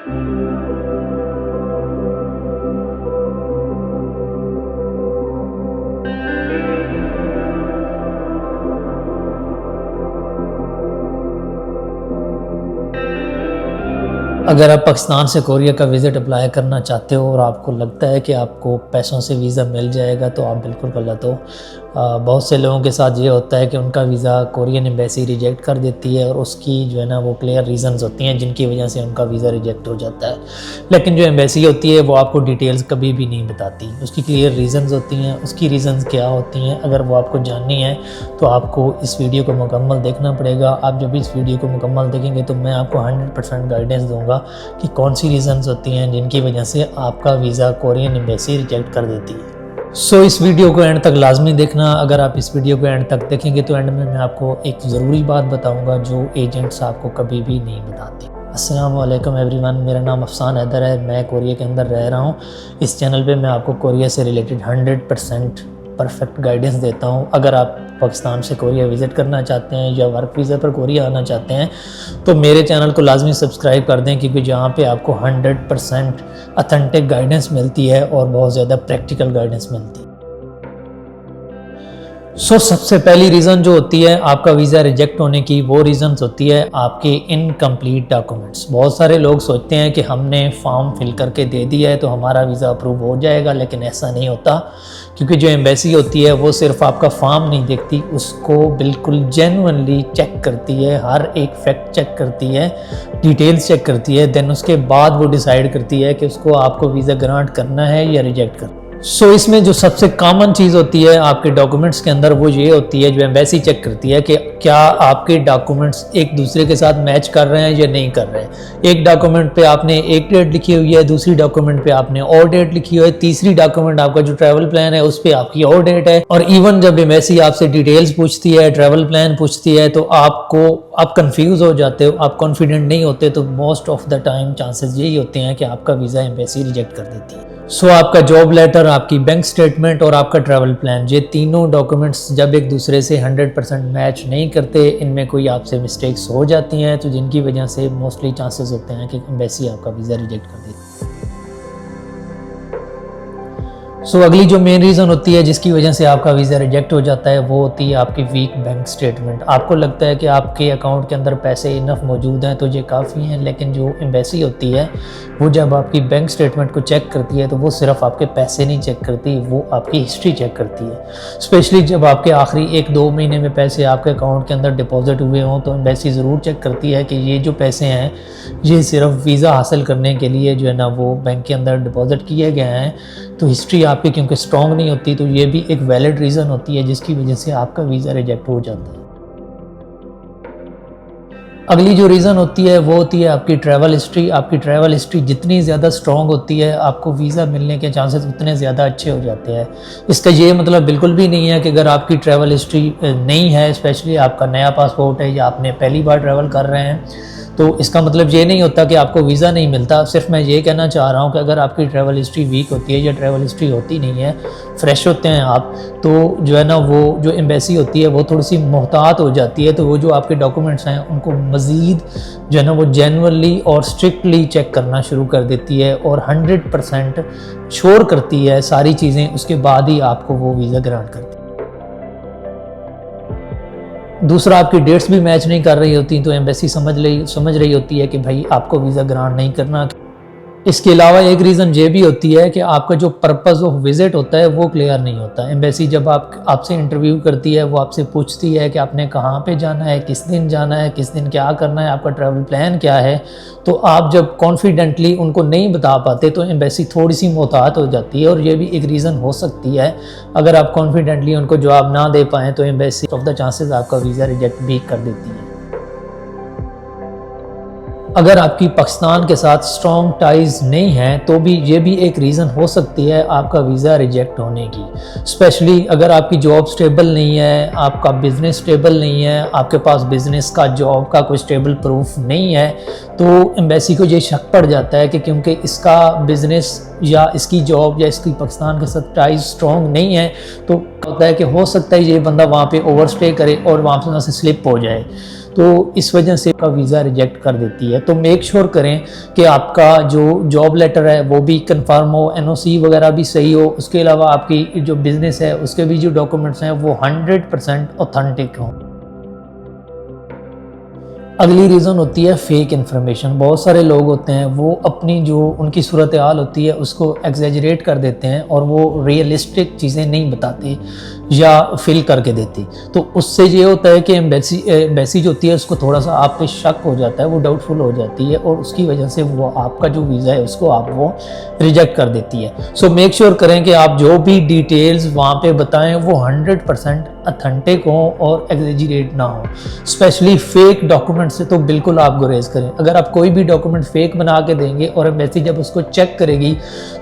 अगर आप पाकिस्तान से कोरिया का विज़िट अप्लाई करना चाहते हो और आपको लगता है कि आपको पैसों से वीज़ा मिल जाएगा, तो आप बिल्कुल गलत हो। बहुत से लोगों के साथ ये होता है कि उनका वीज़ा कोरियन एम्बेसी रिजेक्ट कर देती है और उसकी जो है ना वो क्लियर रीज़न्स होती हैं जिनकी वजह से उनका वीज़ा रिजेक्ट हो जाता है। लेकिन जो एम्बेसी होती है वो आपको डिटेल्स कभी भी नहीं बताती, उसकी क्लियर रीज़न्स होती हैं। उसकी रीज़न्स क्या होती हैं, अगर वो आपको जाननी है तो आपको इस वीडियो को मुकम्मल देखना पड़ेगा। आप जब इस वीडियो को मुकम्मल देखेंगे तो मैं आपको 100% गाइडेंस दूँगा कि कौन सी रीज़न्स होती हैं जिनकी वजह से आपका वीज़ा कोरियन एम्बेसी रिजेक्ट कर देती है। सो इस वीडियो को एंड तक लाजमी देखना। अगर आप इस वीडियो को एंड तक देखेंगे तो एंड में मैं आपको एक ज़रूरी बात बताऊंगा जो एजेंट्स आपको कभी भी नहीं बताते। अस्सलाम वालेकुम एवरीवन, मेरा नाम अफसान हैदर है। मैं कोरिया के अंदर रह रहा हूँ। इस चैनल पे मैं आपको कोरिया से रिलेटेड 100% परफेक्ट गाइडेंस देता हूँ। अगर आप पाकिस्तान से कोरिया विज़िट करना चाहते हैं या वर्क वीज़ा पर कोरिया आना चाहते हैं तो मेरे चैनल को लाजमी सब्सक्राइब कर दें, क्योंकि जहाँ पे आपको 100% ऑथेंटिक गाइडेंस मिलती है और बहुत ज़्यादा प्रैक्टिकल गाइडेंस मिलती है। सबसे पहली रीज़न जो होती है आपका वीज़ा रिजेक्ट होने की, वो रीज़न होती है आपके इनकम्प्लीट डॉक्यूमेंट्स। बहुत सारे लोग सोचते हैं कि हमने फॉर्म फिल करके दे दिया है तो हमारा वीज़ा अप्रूव हो जाएगा, लेकिन ऐसा नहीं होता। क्योंकि जो एम्बेसी होती है वो सिर्फ आपका फॉर्म नहीं देखती, उसको बिल्कुल जेन्युइनली चेक करती है, हर एक फैक्ट चेक करती है, डिटेल्स चेक करती है। देन उसके बाद वो डिसाइड करती है कि उसको आपको वीज़ा ग्रांट करना है या रिजेक्ट करना है। इसमें जो सबसे कॉमन चीज़ होती है आपके डॉक्यूमेंट्स के अंदर वो ये होती है, जो एम्बेसी चेक करती है कि क्या आपके डॉक्यूमेंट्स एक दूसरे के साथ मैच कर रहे हैं या नहीं कर रहे हैं। एक डॉक्यूमेंट पे आपने एक डेट लिखी हुई है, दूसरी डॉक्यूमेंट पे आपने और डेट लिखी हुई है, तीसरी डॉक्यूमेंट आपका जो ट्रैवल प्लान है उस पर आपकी और डेट है। और इवन जब एम्बेसी आपसे डिटेल्स पूछती है, ट्रैवल प्लान पूछती है, तो आप कंफ्यूज हो जाते हो, आप कॉन्फिडेंट नहीं होते, तो most of the time chances यही होते हैं कि आपका वीज़ा एम्बेसी रिजेक्ट कर देती है। आपका जॉब लेटर, आपकी बैंक स्टेटमेंट और आपका ट्रैवल प्लान, ये तीनों डॉक्यूमेंट्स जब एक दूसरे से 100% मैच नहीं करते, इनमें कोई आपसे मिस्टेक्स हो जाती हैं, तो जिनकी वजह से मोस्टली चांसेस होते हैं कि एम्बेसी आपका वीज़ा रिजेक्ट कर देती है। अगली जो मेन रीज़न होती है जिसकी वजह से आपका वीज़ा रिजेक्ट हो जाता है वो होती है आपकी वीक बैंक स्टेटमेंट। आपको लगता है कि आपके अकाउंट के अंदर पैसे इनफ मौजूद हैं तो ये काफ़ी हैं, लेकिन जो एम्बेसी होती है वो जब आपकी बैंक स्टेटमेंट को चेक करती है तो वो सिर्फ आपके पैसे नहीं चेक करती, वो आपकी हिस्ट्री चेक करती है। स्पेशली जब आपके आखिरी 1-2 महीने में पैसे आपके अकाउंट के अंदर डिपॉजिट हुए हों तो एम्बेसी ज़रूर चेक करती है कि ये जो पैसे हैं ये सिर्फ वीज़ा हासिल करने के लिए जो है ना वो बैंक के अंदर डिपॉजिट किए गए हैं। तो हिस्ट्री आपकी क्योंकि स्ट्रॉन्ग नहीं होती, तो ये भी एक वैलिड रीज़न होती है जिसकी वजह से आपका वीज़ा रिजेक्ट हो जाता है। अगली जो रीज़न होती है वो होती है आपकी ट्रैवल हिस्ट्री। आपकी ट्रैवल हिस्ट्री जितनी ज़्यादा स्ट्रॉन्ग होती है आपको वीज़ा मिलने के चांसेस उतने ज़्यादा अच्छे हो जाते हैं। इसका ये मतलब बिल्कुल भी नहीं है कि अगर आपकी ट्रैवल हिस्ट्री नहीं है, स्पेशली आपका नया पासपोर्ट है या आपने पहली बार ट्रैवल कर रहे हैं, तो इसका मतलब ये नहीं होता कि आपको वीज़ा नहीं मिलता। सिर्फ मैं ये कहना चाह रहा हूँ कि अगर आपकी ट्रैवल हिस्ट्री वीक होती है या ट्रैवल हिस्ट्री होती नहीं है, फ्रेश होते हैं आप, तो जो है ना वो जो एम्बेसी होती है वो थोड़ी सी मोहतात हो जाती है। तो वो जो आपके डॉक्यूमेंट्स हैं उनको मज़ीद जो है ना वो जेन्युइनली और स्ट्रिक्टली चेक करना शुरू कर देती है और 100% श्योर करती है सारी चीज़ें, उसके बाद ही आपको वो वीज़ा ग्रांट करती है। दूसरा, आपकी डेट्स भी मैच नहीं कर रही होती तो एम्बेसी समझ रही होती है कि भाई आपको वीज़ा ग्रांट नहीं करना। इसके अलावा एक रीज़न ये भी होती है कि आपका जो पर्पज़ ऑफ विज़िट होता है वो क्लियर नहीं होता। एम्बेसी जब आपसे इंटरव्यू करती है वो आपसे पूछती है कि आपने कहाँ पे जाना है, किस दिन जाना है, किस दिन क्या करना है, आपका ट्रैवल प्लान क्या है। तो आप जब कॉन्फिडेंटली उनको नहीं बता पाते तो एम्बेसी थोड़ी सी मोहतात हो जाती है, और ये भी एक रीज़न हो सकती है। अगर आप कॉन्फिडेंटली उनको जवाब ना दे पाएँ तो एम्बेसी ऑफ द चांसेस आपका वीज़ा रिजेक्ट भी कर देती है। अगर आपकी पाकिस्तान के साथ स्ट्रॉन्ग टाइज नहीं है तो भी ये भी एक रीज़न हो सकती है आपका वीज़ा रिजेक्ट होने की। स्पेशली अगर आपकी जॉब स्टेबल नहीं है, आपका बिज़नेस स्टेबल नहीं है, आपके पास बिज़नेस का जॉब का कोई स्टेबल प्रूफ नहीं है, तो एम्बेसी को ये शक पड़ जाता है कि क्योंकि इसका बिज़नेस या इसकी जॉब या इसकी पाकिस्तान के साथ टाइज स्ट्रॉन्ग नहीं है, तो होता है कि हो सकता है ये बंदा वहाँ पे ओवरस्टे करे और वहाँ से स्लिप हो जाए। तो इस वजह से आपका वीज़ा रिजेक्ट कर देती है। तो मेक श्योर करें कि आपका जो जॉब लेटर है वो भी कंफर्म हो, एनओसी वगैरह भी सही हो, उसके अलावा आपकी जो बिज़नेस है उसके भी जो डॉक्यूमेंट्स हैं वो 100% ऑथेंटिक हों। अगली रीज़न होती है फेक इन्फॉर्मेशन। बहुत सारे लोग होते हैं वो अपनी जो उनकी सूरत हाल होती है उसको एग्जेजरेट कर देते हैं और वो रियलिस्टिक चीज़ें नहीं बताते या फिल करके देती। तो उससे ये होता है कि एम्बेसी जो होती है उसको थोड़ा सा आप पे शक हो जाता है, वो डाउटफुल हो जाती है और उसकी वजह से वो आपका जो वीज़ा है उसको आप वो रिजेक्ट कर देती है। सो मेक श्योर करें कि आप जो भी डिटेल्स वहाँ पे बताएं वो 100% अथेंटिक हो और एग्जेजरेट ना हो। स्पेशली फेक डॉक्यूमेंट से तो बिल्कुल आप गुरेज करें। अगर आप कोई भी डॉक्यूमेंट फेक बना के देंगे और एम्बेसी जब उसको चेक करेगी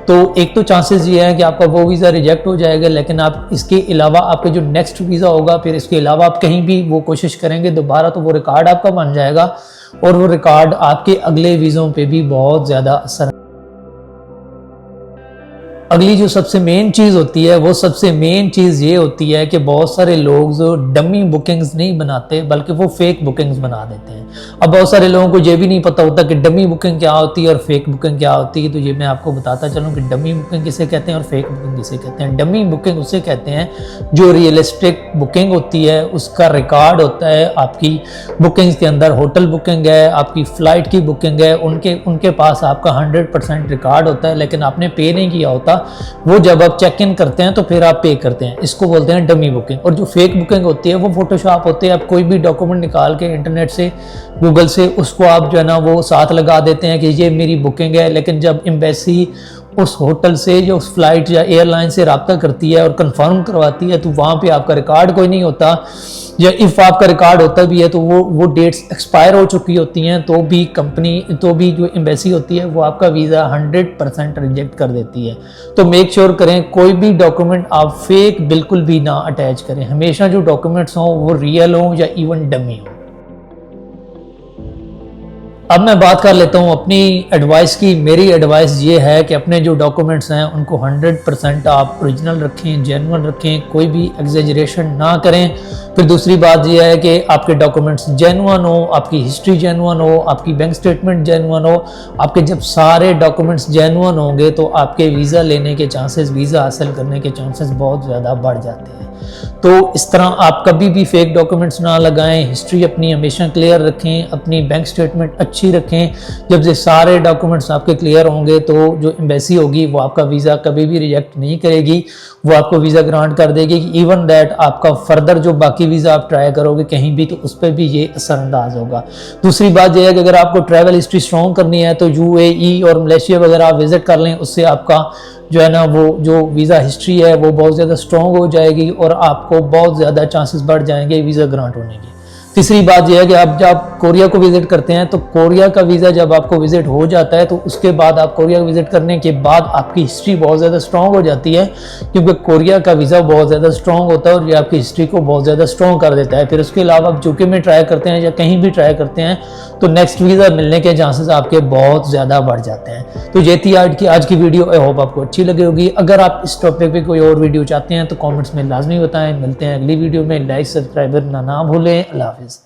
तो एक तो चांसेस ये है कि आपका वो वीज़ा रिजेक्ट हो जाएगा, लेकिन आप इसके अलावा आपके जो नेक्स्ट वीज़ा होगा फिर इसके अलावा आप कहीं भी वो कोशिश करेंगे दोबारा तो वो रिकॉर्ड आपका बन जाएगा और वो रिकॉर्ड आपके अगले वीज़ों पे भी बहुत ज़्यादा असर। अगली जो सबसे मेन चीज़ होती है वो सबसे मेन चीज़ ये होती है कि बहुत सारे लोग जो डमी बुकिंग्स नहीं बनाते बल्कि वो फेक बुकिंग्स बना देते हैं। अब बहुत सारे लोगों को ये भी नहीं पता होता कि डमी बुकिंग क्या होती है और फेक बुकिंग क्या होती है। तो ये मैं आपको बताता चलूँ कि डमी बुकिंग किसे कहते हैं और फेक बुकिंग किसे कहते हैं। डमी बुकिंग उसे कहते हैं जो रियलिस्टिक बुकिंग होती है, उसका रिकॉर्ड होता है आपकी बुकिंग्स के अंदर। होटल बुकिंग है, आपकी फ़्लाइट की बुकिंग है, उनके पास आपका 100% रिकॉर्ड होता है, लेकिन आपने पे नहीं किया होता। वो जब आप चेक इन करते हैं तो फिर आप पे करते हैं, इसको बोलते हैं डमी बुकिंग। और जो फेक बुकिंग होती है वो फोटोशॉप होते हैं। आप कोई भी डॉक्यूमेंट निकाल के इंटरनेट से, गूगल से उसको आप जो है ना वो साथ लगा देते हैं कि ये मेरी बुकिंग है, लेकिन जब एम्बेसी उस होटल से जो उस फ्लाइट या एयरलाइन से रब्ता करती है और कंफर्म करवाती है तो वहाँ पे आपका रिकॉर्ड कोई नहीं होता, या इफ़ आपका रिकॉर्ड होता भी है तो वो डेट्स एक्सपायर हो चुकी होती हैं। तो भी जो एम्बेसी होती है वो आपका वीज़ा 100% रिजेक्ट कर देती है। तो मेक श्योर करें कोई भी डॉक्यूमेंट आप फेक बिल्कुल भी ना अटैच करें। हमेशा जो डॉक्यूमेंट्स हों वो रियल हों या इवन डमी हों। अब मैं बात कर लेता हूँ अपनी एडवाइस की। मेरी एडवाइस ये है कि अपने जो डॉक्यूमेंट्स हैं उनको 100% आप ओरिजिनल रखें, जेन्युइन रखें, कोई भी एग्जेजरेशन ना करें। फिर दूसरी बात यह है कि आपके डॉक्यूमेंट्स जेन्युइन हो, आपकी हिस्ट्री जेन्युइन हो, आपकी बैंक स्टेटमेंट जेन्युइन हो। आपके जब सारे डॉक्यूमेंट्स जेन्युइन होंगे तो आपके वीज़ा लेने के चांसेस, वीज़ा हासिल करने के चांसेस बहुत ज़्यादा बढ़ जाते हैं। तो इस तरह आप कभी भी फेक डॉक्यूमेंट्स ना लगाएं। हिस्ट्री अपनी हमेशा क्लियर रखें, अपनी बैंक स्टेटमेंट अच्छी रखें। जब ये सारे डॉक्यूमेंट्स आपके क्लियर होंगे तो जो एम्बेसी होगी वो आपका वीज़ा कभी भी रिजेक्ट नहीं करेगी, वो आपको वीज़ा ग्रांट कर देगी। इवन दैट आपका फर्दर जो बाकी वीज़ा आप ट्राई करोगे कहीं भी तो उस पर भी ये असरअंदाज होगा। दूसरी बात यह है कि अगर आपको ट्रैवल हिस्ट्री स्ट्रॉन्ग करनी है तो यूएई और मलेशिया वगैरह आप विजिट कर लें, उससे आपका जो है ना वो जो वीज़ा हिस्ट्री है वो बहुत ज़्यादा स्ट्रॉन्ग हो जाएगी और आपको बहुत ज़्यादा चांसेस बढ़ जाएंगे वीज़ा ग्रांट होने के। तीसरी बात यह है कि आप जब कोरिया को विज़िट करते हैं तो कोरिया का वीज़ा जब आपको विज़िट हो जाता है तो उसके बाद आप कोरिया विज़िट करने के बाद आपकी हिस्ट्री बहुत ज़्यादा स्ट्रॉन्ग हो जाती है, क्योंकि कोरिया का वीज़ा बहुत ज़्यादा स्ट्रॉन्ग होता है और ये आपकी हिस्ट्री को बहुत ज़्यादा स्ट्रॉन्ग कर देता है। फिर उसके अलावा आप यूके में ट्राई करते हैं या कहीं भी ट्राई करते हैं तो नेक्स्ट वीज़ा मिलने के चांसेस आपके बहुत ज़्यादा बढ़ जाते हैं। तो ये थी आज की वीडियो। आई होप आपको अच्छी लगी होगी। अगर आप इस टॉपिक पे कोई और वीडियो चाहते हैं तो कमेंट्स में लाजमी बताएं। मिलते हैं अगली वीडियो में। लाइक सब्सक्राइब करना ना भूलें। अल्लाह हाफिज़।